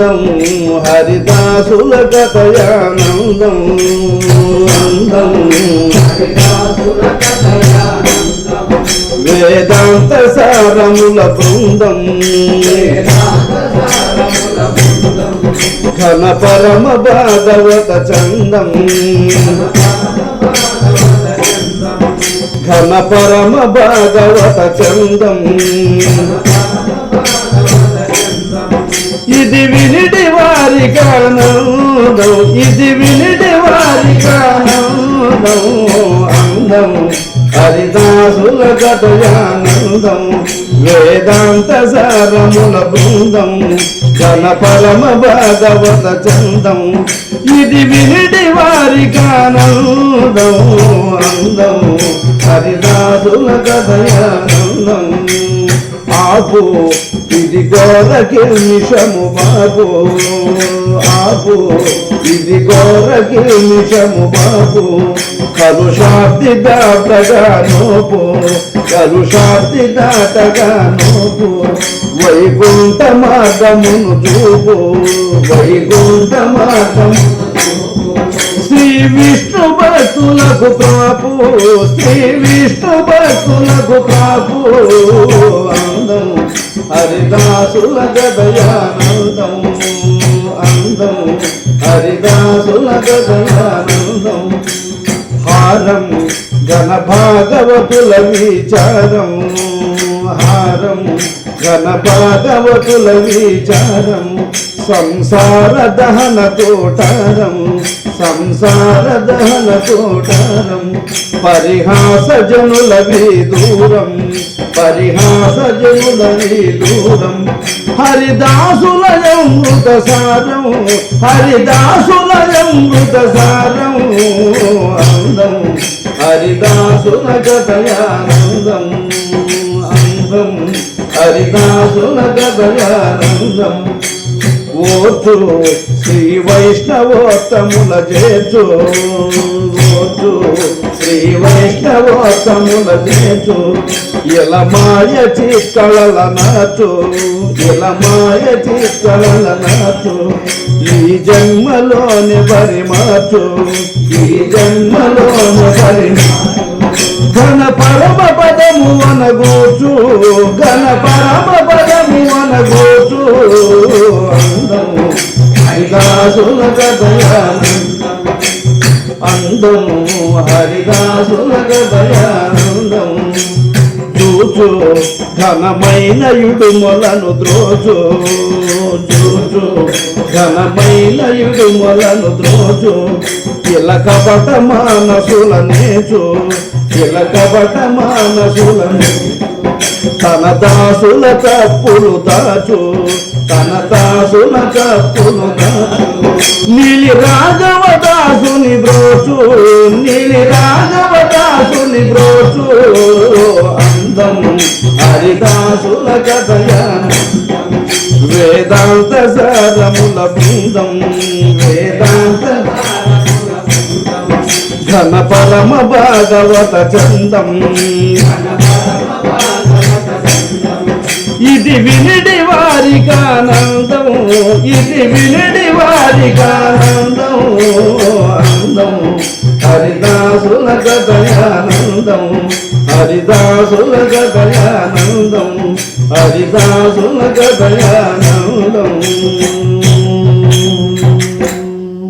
అందం హరిదాసుల కథయానందం అందం వేదాంత సారముల బృందం ఘన పరమ భాగవత చందం ఘన పరమ భాగవత చందం ఇది వినిడి వారికి ఆనందం ఇది వినిడి వారికి ఆనందం అందం హరిదాసుల కథయానందం వేదాంత సారముల బృందం ఘన పరమ భాగవత చందం ఇది వినిడి వారికి ఆనందం అందం హరిదాసుల కథయానందం ఆపు ఇది ఘోరకి నిమిషము బాబు ఆపు ఇది ఘోరకి నిమిషము బాబు కలుషాబ్ది దాటగా నోపు కలుషాబ్ది దాటగా నోపు వైకుంఠ మార్గమును చూపు వైకుంఠ మార్గము శ్రీ విష్ణు భక్తులకు ప్రాపు శ్రీ విష్ణు భక్తులకు ప్రాపు అందం హరిదాసుల గదయానందం అందం హరిదాసుల గదయానందం హారం ఘన భాగవతుల విచారం హారం ఘన భాగవతుల విచారం సంసార దహన తోటారం సంసార దహన తోటారం పరిహాస జనుల దూరం పరిహాస జనుల దూరం హరిదాసుల అమృత సారం హరిదాసుల అమృత సారం అందం హరిదాసుల కథయానందం అందం హరిదాసుల కథయానందం ఓచు శ్రీ వైష్ణవోత్తముల చేచు ఓచు శ్రీ వైష్ణవోత్తముల చేచు ఇలా మాయ చిక్కళల నాచు ఇలా మాయ చిక్కళల నాచు ఈ జన్మలోని బరి మార్చు ఈ జన్మలోని బరి ఘన పరమ పదము అనగోచు ఘన పరమ పదము అనగోచు అందం హరిదాసుల కథయానందం అందం హరిదాసుల కథయానందం చూచు ఘనమైన యుడుమలను ద్రోచు చూచు ఘనమైన యుడుమలను ద్రోచు ఇలా కపట మానసుల నేచు ఇలా కపట మానసుల తన దాసుల తప్పులు దాచు తన దాసుల తప్పులు దాచు నీలి రాఘవ దాసుని బ్రోచు నీలి రాఘవ దాసుని బ్రోచు అందం హరిదాసుల కథయానందం వేదాంత సారముల బృందం వేదాంత ఘన పరమ భాగవత చందం ఇది వినిడి వారికి ఆనందం ఇది వినిడి వారికి ఆనందం అందం హరిదాసుల కథయానందం హరిదాసుల కథయానందం హరిదాసుల కథయానందం